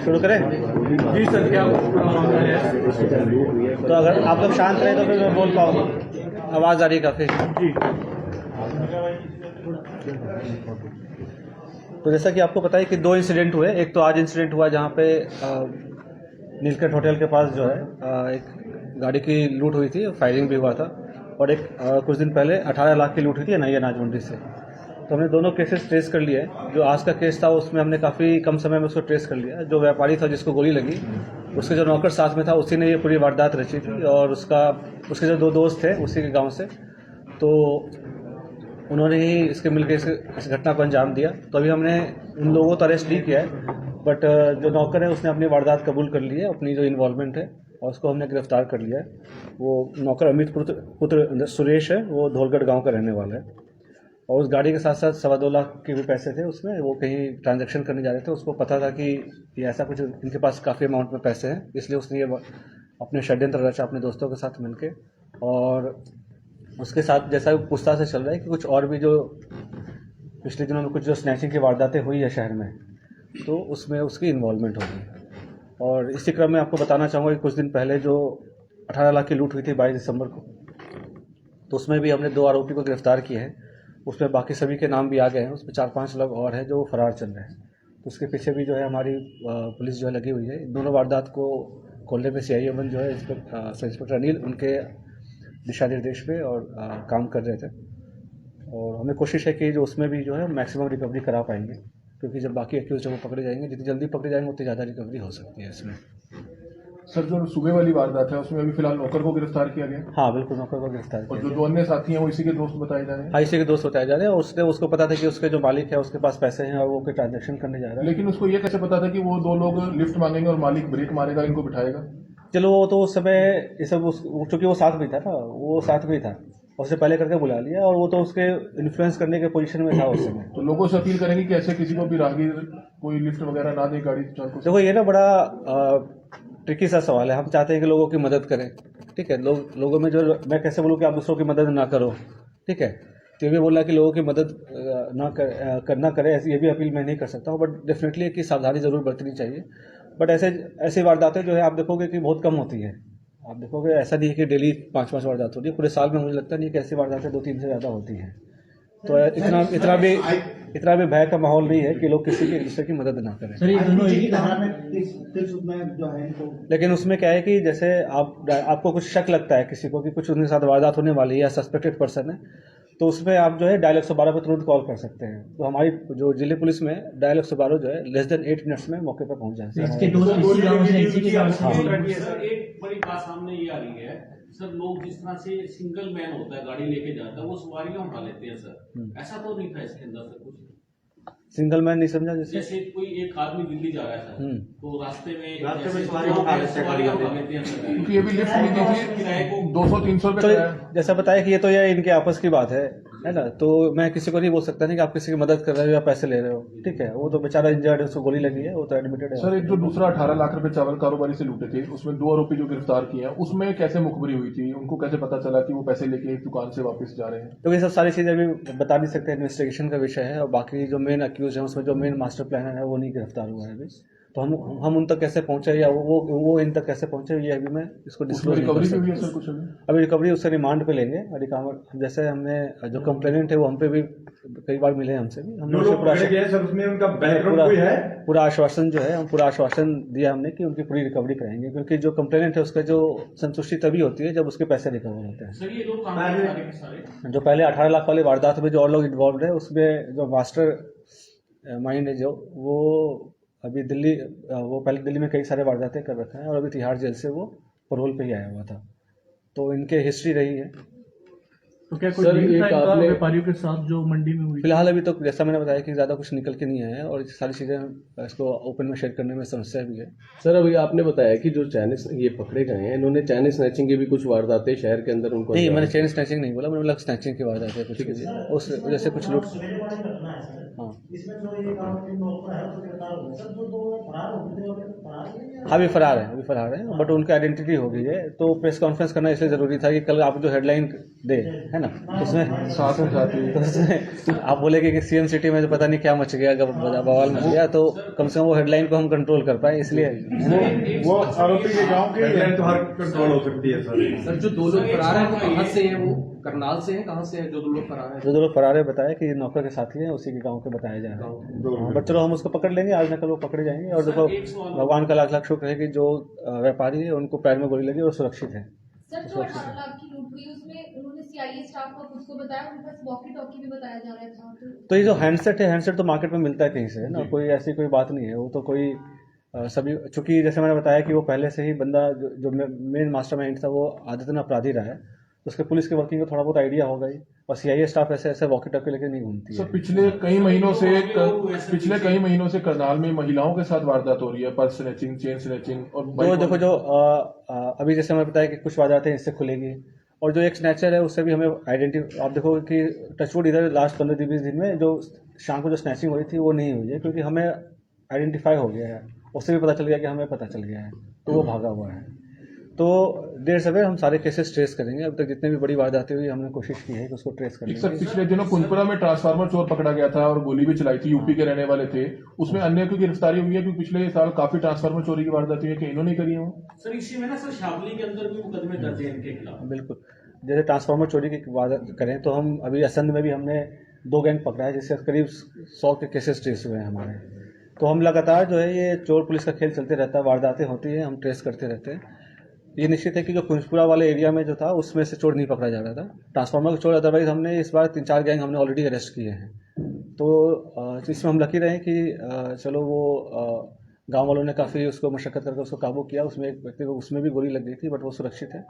शुरू करें जी सर। क्या तो अगर आप लोग शांत रहे तो फिर मैं बोल पाऊंगा। आवाज़ आ रही है काफ़ी जी। तो जैसा कि आपको पता है कि 2 इंसिडेंट हुए। एक तो आज इंसिडेंट हुआ जहाँ पे नीलकंठ होटल के पास जो है एक गाड़ी की लूट हुई थी, फायरिंग भी हुआ था। और एक कुछ दिन पहले 18 लाख की लूट हुई थी नई अनाज मंडी से। तो हमने दोनों केसेस ट्रेस कर लिए। जो आज का केस था उसमें हमने काफ़ी कम समय में उसको ट्रेस कर लिया। जो व्यापारी था जिसको गोली लगी, उसके जो नौकर साथ में था उसी ने ये पूरी वारदात रची थी। और उसके जो 2 दोस्त थे उसी के गाँव से, तो उन्होंने ही इसके मिलकर इस घटना को अंजाम दिया। तो अभी हमने उन लोगों को अरेस्ट नहीं किया है, बट जो नौकर है उसने अपनी वारदात कबूल कर ली है, अपनी जो इन्वॉल्वमेंट है, और उसको हमने गिरफ्तार कर लिया है। वो नौकर अमित पुत्र सुरेश है, वो धौलगढ़ गांव का रहने वाला है। और उस गाड़ी के साथ साथ 2.25 लाख के भी पैसे थे उसमें। वो कहीं ट्रांजैक्शन करने जा रहे थे, उसको पता था कि ये ऐसा कुछ इनके पास काफ़ी अमाउंट में पैसे हैं, इसलिए उसने ये अपने षड्यंत्र रचा अपने दोस्तों के साथ मिलके। और उसके साथ जैसा पूछताछ से चल रहा है कि कुछ और भी जो पिछले दिनों में कुछ जो स्नैचिंग की वारदातें हुई है शहर में, तो उसमें उसकी इन्वॉल्वमेंट होगी। और इसी क्रम में आपको बताना चाहूँगा कि कुछ दिन पहले जो 18 लाख की लूट हुई थी 22 दिसंबर को, तो उसमें भी हमने 2 आरोपी को गिरफ्तार किए हैं। उसमें बाकी सभी के नाम भी आ गए हैं। उसमें 4-5 लोग और हैं जो फरार चल रहे हैं। तो उसके पीछे भी जो है हमारी पुलिस जो है लगी हुई है। दोनों वारदात को खोलने में CI अमन जो है सब इंस्पेक्टर अनिल उनके दिशा निर्देश पे और काम कर रहे थे। और हमें कोशिश है कि जो उसमें भी जो है मैक्सिमम रिकवरी करा पाएंगे, क्योंकि जब बाकी एक्यूज वो पकड़े जाएंगे, जितनी जल्दी पकड़े जाएंगे उतनी ज़्यादा रिकवरी हो सकती है इसमें। सर, जो सुबह वाली वारदात है उसमें अभी फिलहाल नौकर को गिरफ्तार किया गया? हाँ बिल्कुल, नौकर को गिरफ्तार किया। और जो 2 अन्य साथी हैं वो इसी के दोस्त बताए जा रहे हैं? हाँ, इसी के दोस्त बताए जा रहे हैं। और उसको पता था कि उसके जो मालिक है उसके पास पैसे हैं और वो कोई ट्रांजेक्शन करने जा रहा है। लेकिन उसको ये कैसे पता था कि वो 2 लोग लिफ्ट मांगेंगे और मालिक ब्रेक मारेगा, इनको बिठाएगा? चलो वो तो उस समय ये सब चूंकि वो साथ में था ना, वो साथ में था, उससे पहले करके बुला लिया। और वो तो उसके इन्फ्लुएंस करने के पोजीशन में था उस समय। तो लोगों से अपील करेंगे कि ऐसे किसी को भी राहगीर कोई लिफ्ट वगैरह ना दे गाड़ी चालकों से। देखो ये ना बड़ा ट्रिकी सा सवाल है। हम चाहते हैं कि लोगों की मदद करें, ठीक है। लोगों में जो, मैं कैसे बोलूँ कि आप दूसरों की मदद ना करो, ठीक है। तो ये भी बोला कि लोगों की मदद ना करें, ये भी अपील मैं नहीं कर सकता हूँ। बट डेफिनेटली कि सावधानी ज़रूर बरतनी चाहिए। बट ऐसी वारदातें जो है आप देखोगे कि बहुत कम होती है। आप देखोगे ऐसा नहीं है कि डेली 5-5 वारदात होती है। पूरे साल में मुझे लगता नहीं कि ऐसी वारदातें 2-3 से ज़्यादा होती हैं। तो इतना भी भय का माहौल नहीं है कि लोग किसी की दूसरे की मदद ना करें। सर, ये दोनों एक ही थाना में जो है लेकिन उसमें क्या है कि जैसे आपको कुछ शक लगता है किसी को कि कुछ उनके साथ वारदात होने वाली है या सस्पेक्टेड पर्सन है, तो उसमें आप जो है डायल 112 पर तुरंत कॉल कर सकते हैं। तो हमारी जो जिले पुलिस में डायल 112 जो है लेस देन 8 मिनट्स में मौके पर पहुंच जाए। इसके इसी गांव से एक बड़ी बात सामने ये आ रही है सर, लोग जिस तरह से सिंगल मैन होता है गाड़ी लेके जाता है वो सवारियां उठा लेते हैं सर, ऐसा तो नहीं था इसके अंदर सर? कुछ सिंगल मैन नहीं समझा? जैसे कोई एक आदमी दिल्ली जा रहा है सर, तो रास्ते में सवारियां उठा लेते हैं सर, क्योंकि ये भी लिफ्ट नहीं दी थी, 200-300 रुपये। जैसा बताया कि ये तो ये इनके आपस की बात है ना। तो मैं किसी को नहीं बोल सकता नहीं कि आप किसी की मदद कर रहे हो या पैसे ले रहे हो, ठीक है। वो तो बेचारा इंजर्ड है, उसको गोली लगी है, वो तो एडमिटेड है। सर, एक जो दूसरा 18 लाख रुपए चावल कारोबारी से लूटे थे, उसमें 2 आरोपी जो गिरफ्तार किए हैं, उसमें कैसे मुखबरी हुई थी? उनको कैसे पता चला कि वो पैसे लेके एक दुकान से वापस जा रहे हैं? तो ये सब सारी चीज़ें अभी बता नहीं सकते, इन्वेस्टिगेशन का विषय है। और बाकी जो मेन अक्यूज है उसमें जो मेन मास्टर प्लानर है वो नहीं गिरफ्तार हुआ है अभी। तो हम उन तक कैसे पहुंचे या वो इन तक कैसे पहुंचे, ये अभी मैं इसको डिस्क्लोज नहीं कर रिकवरी भी हुई है सकता। सर कुछ अभी रिकवरी उससे रिमांड पे लेंगे। जैसे हमने जो कंप्लेनेंट है वो हम पे भी कई बार मिले, हमसे भी हमने पूरा आश्वासन जो है, हम पूरा आश्वासन दिया हमने कि उनकी पूरी रिकवरी कराएंगे। क्योंकि जो कंप्लेनेंट है उसका जो संतुष्टि तभी होती है जब उसके पैसे रिकवर होते हैं। सर ये लोग सारे जो पहले 18 लाख वाली वारदात में जो और लोग इन्वॉल्व है, उसमें जो मास्टर माइंड है जो, वो अभी वो पहले दिल्ली में कई सारे वारदातें कर रखा है और अभी तिहाड़ जेल से वो पैरोल पे ही आया हुआ था। तो इनके हिस्ट्री रही है। तो क्या कोई डील था इनका व्यापारियों के साथ जो मंडी में हुई? फिलहाल अभी तो जैसा मैंने बताया कि ज़्यादा कुछ निकल के नहीं आया है और सारी चीज़ें इसको ओपन में शेयर करने में समस्या भी है। सर, अभी आपने बताया कि जो चाइनीज ये पकड़े गए हैं, इन्होंने चाइनीज स्नैचिंग की भी कुछ वारदातें शहर के अंदर उनको नहीं, मैंने चेन स्नैचिंग नहीं बोला, मैंने बोला स्नैचिंग की वारदात है कुछ उस जैसे कुछ लूट। हाँ, अभी फरार है बट उनकी आइडेंटिटी हो गई है। तो प्रेस कॉन्फ्रेंस करना इसलिए ज़रूरी था कि कल आप जो हेडलाइन दे, है ना। तो उसमें साथ में जाती है। तो उसमें आप बोलेगे कि सीएम सिटी में तो पता नहीं क्या मच गया, बवाल मच गया, तो कम से कम वो हेडलाइन को हम कंट्रोल कर पाए, इसलिए वो आरोपी के गांव के हेडलाइन तो हर कंट्रोल हो सकती है सर। सर जो 2 लोग फरार हैं वो कहाँ से हैं? वो करनाल से हैं, कहाँ से हैं जो 2 लोग फरार हैं? जो 2 लोग फरार है बताया कि नौकर के साथी हैं, उसी के गांव के बताया जा रहा है। हाँ, बट चलो हम उसको पकड़ लेंगे, आज न कल वो पकड़े जाएंगे। और देखो भगवान का लाख लाख शुक्र है कि जो व्यापारी है उनको पैर में गोली लगी और सुरक्षित है। सर जो 18 लाख की लूट हुई उसमें उन्होंने सीआईए स्टाफ को खुद को बताया, उनके पास वॉकी टॉकी भी बताया जा रहा था। तो ये जो हैंडसेट है, हैंडसेट तो मार्केट में मिलता है कहीं से, है ना, कोई ऐसी कोई बात नहीं है। वो तो कोई सभी, चूंकि जैसे मैंने बताया कि वो पहले से ही बंदा जो मेन मास्टरमाइंड था वो आदतन अपराधी रहा है, तो उसके पुलिस की वर्किंग का थोड़ा बहुत आइडिया होगा ही। और सीआईए स्टाफ ऐसे ऐसे वॉकी टॉकी लेके नहीं घूमती सर है। पिछले कई महीनों से करनाल में महिलाओं के साथ वारदात हो रही है, पर्स स्नैचिंग, चेन स्नैचिंग और तो देखो जो अभी जैसे मैंने बताया कि कुछ वारदातें इससे खुलेगी, और जो एक स्नैचर है उससे भी हमें आप देखो कि टचवुड इधर लास्ट 15-20 दिन में जो शाम को जो स्नैचिंग हो रही थी वो नहीं हुई है, क्योंकि हमें आइडेंटिफाई हो गया है, उससे भी पता चल गया कि हमें पता चल गया है, तो वो भागा हुआ है। तो देर सवेर हम सारे केसेस ट्रेस करेंगे। अब तक जितनी भी बड़ी वारदातें हुई हमने कोशिश की है कि उसको ट्रेस करने सर की। पिछले दिनों कुंजपुरा में ट्रांसफार्मर चोर पकड़ा गया था और गोली भी चलाई थी, यूपी के रहने वाले थे, उसमें अन्य की गिरफ्तारी हुई है, क्योंकि पिछले साल काफी ट्रांसफार्मर चोरी की वारदात हुई है कि इन्होंने करी है वो। सर इसी में ना सर शाबली के अंदर भी मुकदमे दर्ज हैं इनके खिलाफ। बिल्कुल, जैसे ट्रांसफार्मर चोरी की बात करें तो हम अभी असंध में भी हमने 2 गैंग पकड़ा है, जिससे करीब 100 के केसेस ट्रेस हुए हैं हमारे। तो हम लगातार जो है ये चोर पुलिस का खेल चलते रहता है, वारदातें होती हैं, हम ट्रेस करते रहते हैं। ये निश्चित है कि जो कुंजपुरा वाले एरिया में जो था उसमें से चोर नहीं पकड़ा जा रहा था, ट्रांसफार्मर का चोर। अदरवाइज हमने इस बार 3-4 गैंग हमने ऑलरेडी अरेस्ट किए हैं। तो इसमें हम लकी रहे कि चलो वो गांव वालों ने काफ़ी उसको मशक्कत करके उसको काबू किया। उसमें एक व्यक्ति को उसमें भी गोली लग गई थी, बट वो सुरक्षित है।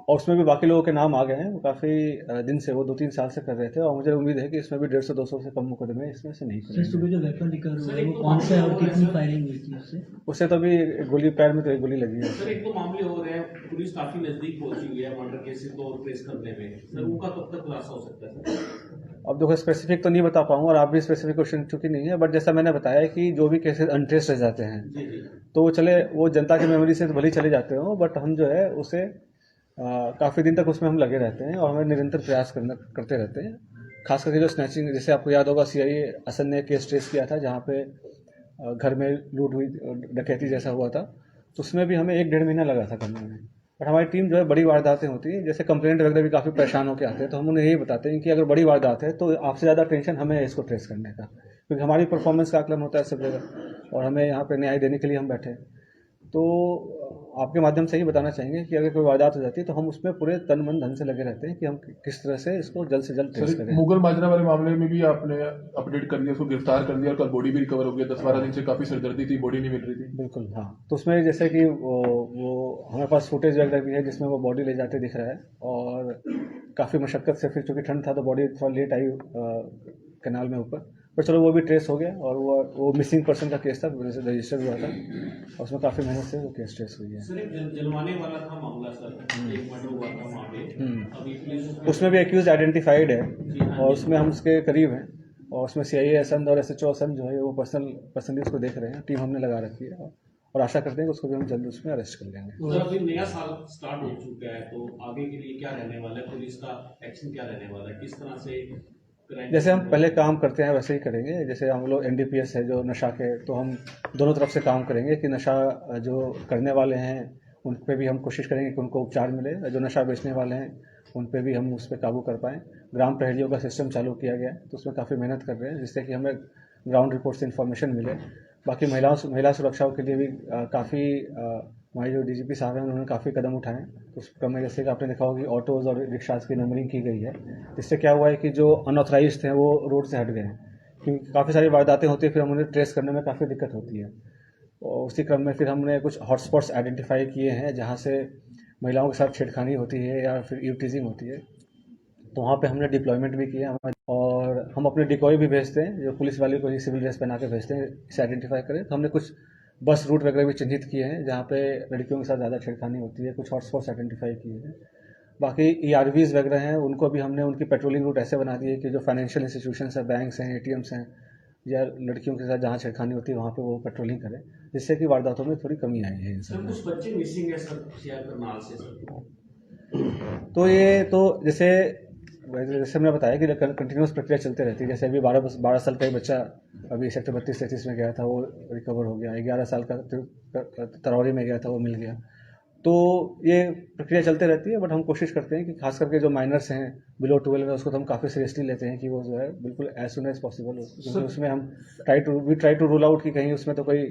और उसमें भी बाकी लोगों के नाम आ गए हैं, वो काफ़ी दिन से, वो 2-3 साल से कर रहे थे, और मुझे उम्मीद है कि इसमें भी 150-200 से कम मुकदमे इसमें से नहीं सर करेंगे। सुबह जो वेपन रिकवर हुआ है वो कौन सा है और कितनी फायरिंग हुई थी उससे? उससे तो अभी गोली पैर में तो एक गोली लगी है। सर एक तो मामले हो रहे हैं, पुलिस काफी नजदीक पहुंची हुई है मर्डर केसेस को ट्रेस करने में, सर उनका कब तक खुलासा हो सकता है सर? अब देखो स्पेसिफिक तो नहीं बता पाऊंगा, और आप भी स्पेसिफिक क्वेश्चन चूंकि नहीं है, बट जैसा मैंने बताया कि जो भी केसेस अनट्रेस रह जाते हैं जी जी तो वो चले, वो जनता की मेमोरी से तो भले ही चले जाते हो, बट हम जो है उसे काफ़ी दिन तक उसमें हम लगे रहते हैं, और हमें निरंतर प्रयास करते रहते हैं। खास करके जो स्नैचिंग, जैसे आपको याद होगा सीआईए असद ने केस ट्रेस किया था जहाँ पे घर में लूट हुई, डकैती जैसा हुआ था, तो उसमें भी हमें 1-1.5 महीना लगा था करने में। बट हमारी टीम जो है, बड़ी वारदातें होती है, जैसे कंप्लेंट वगैरह भी काफ़ी परेशान होकर आते हैं, तो हम उन्हें यही बताते हैं कि अगर बड़ी वारदात है तो आपसे ज़्यादा टेंशन हमें है इसको ट्रेस करने का, क्योंकि हमारी परफॉर्मेंस का आकलन होता है सब जगह, और हमें यहाँ पर न्याय देने के लिए हम बैठे। तो आपके माध्यम से ही बताना चाहेंगे कि अगर कोई वारदात हो जाती है तो हम उसमें पूरे तन मन धन से लगे रहते हैं कि हम किस तरह से इसको जल्द से जल्द ट्रेस सर करें। मुगल माजरा वाले मामले में भी आपने अपडेट कर दिया, उसको गिरफ्तार कर दिया और कल बॉडी भी रिकवर हो गया। 10-12 दिन से काफी सिरदर्दी थी, बॉडी नहीं मिल रही थी। बिल्कुल हाँ, तो उसमें जैसे कि वो हमारे पास फुटेज वगैरह भी है जिसमें वो बॉडी ले जाते दिख रहा है, और काफ़ी मशक्क़त से, फिर चूँकि ठंड था तो बॉडी थोड़ा लेट आई कैनाल में ऊपर, पर चलो वो भी ट्रेस हो गया, और वो मिसिंग पर्सन का केस था, रजिस्टर हुआ था, और उसमें काफ़ी मेहनत से वो केस ट्रेस हुई है। सर एक जलवाने वाला था मामला सर, एक मर्डर हुआ था वहाँ पे, अभी पुलिस उसमें भी एक्यूज आइडेंटिफाइड है, हाँ और उसमें हम उसके करीब हैं, और उसमें सीआईए असंध और एसएचओ असंध जो है वो पर्सनली उसको देख रहे हैं, टीम हमने लगा रखी है, और आशा करते हैं कि उसको भी हम जल्द उसमें अरेस्ट कर लेंगे। सर अभी नया साल स्टार्ट हो चुका है, तो आगे के लिए क्या रहने वाला है, पुलिस का एक्शन क्या रहने वाला है, किस तरह से crime- जैसे हम पहले काम करते हैं वैसे ही करेंगे। जैसे हम लोग एनडीपीएस है जो नशा के, तो हम दोनों तरफ से काम करेंगे कि नशा जो करने वाले हैं उन पे भी हम कोशिश करेंगे कि उनको उपचार मिले, जो नशा बेचने वाले हैं उन पे भी हम उस पर काबू कर पाएँ। ग्राम प्रहरियों का सिस्टम चालू किया गया है, तो उसमें काफ़ी मेहनत कर रहे हैं, जिससे कि हमें ग्राउंड रिपोर्ट से इन्फॉर्मेशन मिले। बाकी महिला सुरक्षा के लिए भी काफ़ी हमारे जो डीजीपी साहब हैं उन्होंने काफ़ी कदम उठाए हैं। तो उस क्रम में जैसे कि आपने देखा होगा कि ऑटोज़ और रिक्शाज की नंबरिंग की गई है, जिससे क्या हुआ है कि जो अनऑथराइज्ड हैं वो रोड से हट गए हैं, क्योंकि काफ़ी सारी वारदातें होती है, फिर हम उन्हें ट्रेस करने में काफ़ी दिक्कत होती है। और उसी क्रम में फिर हमने कुछ हॉटस्पॉट्स आइडेंटिफाई किए हैं जहाँ से महिलाओं के साथ छेड़खानी होती है या फिर ईवटीजिंग होती है, तो वहाँ पे हमने डिप्लॉयमेंट भी किया है, और हम अपने डिकॉय भी भेजते हैं, जो पुलिस वाले को ही सिविल ड्रेस पहना के भेजते हैं इसे आइडेंटिफाई करें। तो हमने कुछ बस रूट वगैरह भी चिन्हित किए हैं जहाँ पे लड़कियों के साथ ज़्यादा छेड़खानी होती है, कुछ हॉटस्पॉट्स आइडेंटिफाई किए हैं। बाकी ERVs वगैरह हैं, उनको भी हमने उनकी पेट्रोलिंग रूट ऐसे बना दिए कि जो फाइनेंशियल इंस्टीट्यूशंस हैं, बैंक्स हैं, ATMs हैं, या लड़कियों के साथ जहाँ छेड़खानी होती है वहाँ पे वो पेट्रोलिंग करें, जिससे कि वारदातों में थोड़ी कमी आई है इन सब सर में। कुछ बच्चे मिसिंग है सर, शेयर करनाल से सर। तो ये तो जैसे हमने बताया कि कंटिन्यूस प्रक्रिया चलती रहती है। जैसे अभी 12 साल का एक बच्चा अभी सेक्टर 32-33 में गया था, वो रिकवर हो गया। 11 साल का तरौरी में गया था, वो मिल गया। तो ये प्रक्रिया चलते रहती है, बट हम कोशिश करते हैं कि खास करके जो माइनर्स हैं बिलो 12 में, उसको तो हम काफ़ी सीरियसली लेते हैं कि वो जो है बिल्कुल एज सुन एज पॉसिबल हो, क्योंकि उसमें हम ट्राई टू रूल आउट कि कहीं उसमें तो कोई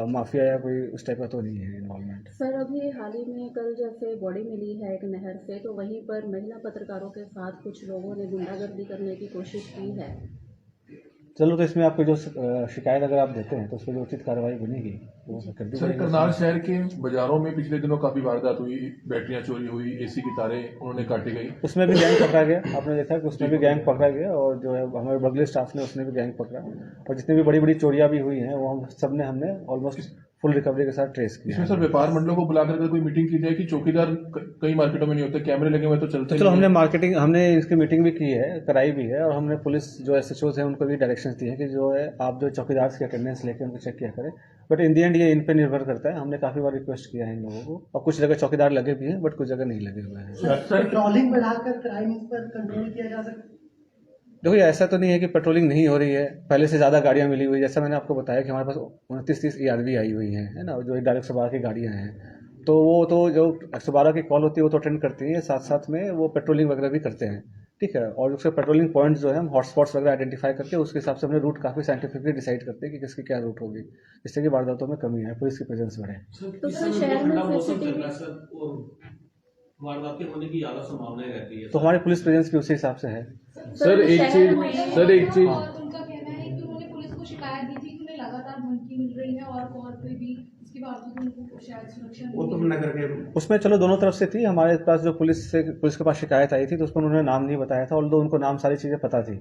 माफिया या कोई उस टाइप का तो नहीं है इन्वॉल्वमेंट। सर, अभी हाल ही में कल जैसे बॉडी मिली है एक नहर से, तो वहीं पर महिला पत्रकारों के साथ कुछ लोगों ने गुंडागर्दी करने की कोशिश की है। चलो, तो इसमें आपको जो शिकायत अगर आप देते हैं तो उस पर जो उचित कार्रवाई बनेगी वो कर दी सर, जाएगी। करनाल शहर के बाजारों में पिछले दिनों काफी वारदात हुई, बैटरियां चोरी हुई, एसी की तारें उन्होंने काटी गई। उसमें भी गैंग पकड़ा गया। आपने देखा कि उसमें भी गैंग पकड़ा गया, और जो है हमारे बगले स्टाफ ने उसने भी गैंग पकड़ा। और जितनी भी बड़ी बड़ी चोरियां भी हुई हैं वो हम सब ने हमने ऑलमोस्ट फुल रिकवरी के साथ ट्रेस किया। इसमें सर व्यापार मंडलों को बुला करके कोई मीटिंग की जाए कि चौकीदार कई मार्केटों में नहीं होते, कैमरे लगे हुए तो चलते चलो, नहीं हमने इसकी मीटिंग भी की है, कराई भी है, और हमने पुलिस जो SHOs हैं उनको भी डायरेक्शंस दिए हैं कि जो है आप जो चौकीदार की अटेंडेंस लेके उनको चेक किया करें। बट इन दी एंड ये इन पे निर्भर करता है। हमने काफ़ी बार रिक्वेस्ट किया है इन लोगों को, और कुछ जगह चौकीदार लगे भी हैं बट कुछ जगह नहीं लगे हुए हैं। पेट्रोलिंग बढ़ाकर क्राइम पर कंट्रोल किया जा सकता है। देखो, ये ऐसा तो नहीं है कि पेट्रोलिंग नहीं हो रही है, पहले से ज़्यादा गाड़ियाँ मिली हुई है। जैसा मैंने आपको बताया कि हमारे पास 29-30 ERV आई हुई हैं, है ना, जो डायरेक्ट 112 की गाड़ियाँ हैं। तो वो तो जो 112 की कॉल होती है वो तो अटेंड करती हैं, साथ साथ में वो पेट्रोलिंग वगैरह भी करते हैं, ठीक है। और उसके पेट्रोलिंग पॉइंट्स जो है हम हॉटस्पॉट्स वगैरह आइडेंटिफाई करके उसके हिसाब से हमने रूट काफ़ी साइंटिफिकली डिसाइड करते हैं कि किसकी क्या रूट होगी, जिससे कि वारदातों में कमी है, पुलिस की प्रेजेंस बढ़े। तो सर, शहर में CCTV और वारदातें होने की ज्यादा संभावनाएं रहती है। तो हमारी पुलिस प्रेजेंस भी उसी हिसाब से है। सर एक चीज और उनका कहना है कि उन्होंने पुलिस को शिकायत दी थी कि उन्हें लगातार धमकी मिल रही है और कॉल पे भी, इसके बावजूद उनको शायद सुरक्षा वो तो नगर के उसमें चलो दोनों तरफ से थी। हमारे पास जो पुलिस के पास शिकायत आई थी तो उसमें उन्होंने नाम नहीं बताया था, ऑल्दो उनको नाम सारी चीज़ें पता थी।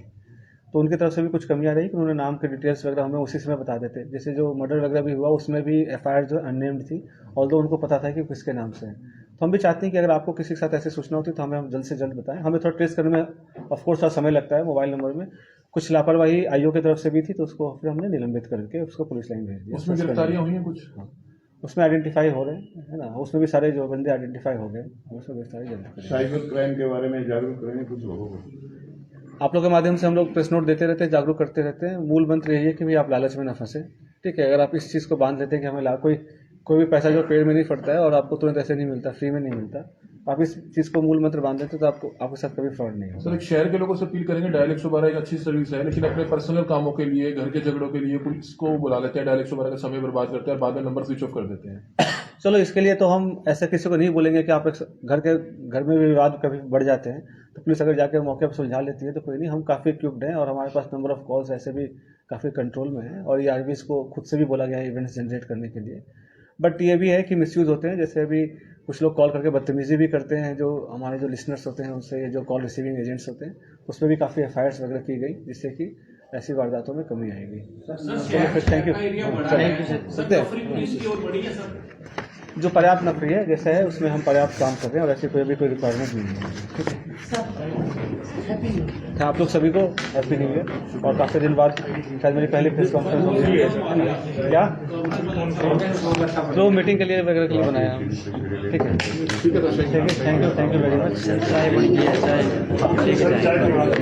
तो उनकी तरफ से भी कुछ कमियां रही कि उन्होंने नाम के डिटेल्स वगैरह हमें उसी समय बता देते। जैसे जो मर्डर वगैरह भी हुआ उसमें भी FIR जो अननेम्ड थी, ऑल्दो उनको पता था कि किसके नाम से है। तो हम भी चाहते हैं कि अगर आपको किसी के साथ ऐसी सूचना होती तो हमें हम जल्द से जल्द बताएं। हमें थोड़ा ट्रेस करने में ऑफकोर्स थोड़ा समय लगता है, मोबाइल नंबर में कुछ लापरवाही IO की तरफ से भी थी, तो उसको फिर हमने निलंबित करके उसको पुलिस लाइन भेज दिया। उसमें गिरफ्तारियां हुई हैं कुछ? उसमें आइडेंटिफाई हो रहे हैं, है ना, उसमें भी सारे जो बंदे आइडेंटिफाई हो गए, उसमें गिरफ्तारी जल्द करेंगे। साइबर क्राइम के बारे में जागरूक करेंगे कुछ लोगों को। आप लोगों के माध्यम से हम लोग प्रेस नोट देते रहते हैं, जागरूक करते रहते हैं। मूल मंत्र यही है कि भाई आप लालच में ना फंसे, ठीक है। अगर आप इस चीज़ को बांध लेते हैं कि हमें कोई भी पैसा जो पेड़ में नहीं फटता है और आपको तुरंत ऐसे नहीं मिलता, फ्री में नहीं मिलता, आप इस चीज़ को मूल मंत्र बांध देते तो आपके साथ कभी फ्रॉड नहीं होगा। सर, एक शहर के लोगों से अपील करेंगे, डायल 112 एक अच्छी सर्विस है, लेकिन अपने पर्सनल कामों के लिए, घर के झगड़ों के लिए पुलिस को बुला लेते हैं, डायल 112 का समय बर्बाद करते हैं और बाद में नंबर स्विच ऑफ कर देते हैं। चलो, इसके लिए तो हम ऐसा किसी को नहीं बोलेंगे कि आप घर में भी विवाद कभी बढ़ जाते हैं तो पुलिस अगर जाकर मौके पर सुलझा लेती है तो कोई नहीं। हम काफ़ी इक्विप्ड हैं और हमारे पास नंबर ऑफ कॉल्स ऐसे भी काफ़ी कंट्रोल में है, और ERVs को खुद से भी बोला गया है इवेंट्स जनरेट करने के लिए। बट ये भी है कि मिसयूज़ होते हैं, जैसे अभी कुछ लोग कॉल करके बदतमीजी भी करते हैं, जो हमारे जो लिसनर्स होते हैं उनसे, जो कॉल रिसीविंग एजेंट्स होते हैं, उसमें भी काफ़ी FIRs वगैरह की गई, जिससे कि ऐसी वारदातों में कमी आएगी। Thank you. जो पर्याप्त नफरी है जैसे है उसमें हम पर्याप्त काम कर रहे हैं और ऐसी कोई रिक्वायरमेंट नहीं है, ठीक है। आप लोग सभी को हैप्पी न्यू ईयर। और काफ़ी दिन बाद शायद मेरी पहली प्रेस कॉन्फ्रेंस होगी, क्या जो मीटिंग के लिए वगैरह के लिए बनाया, ठीक है। Thank you very much.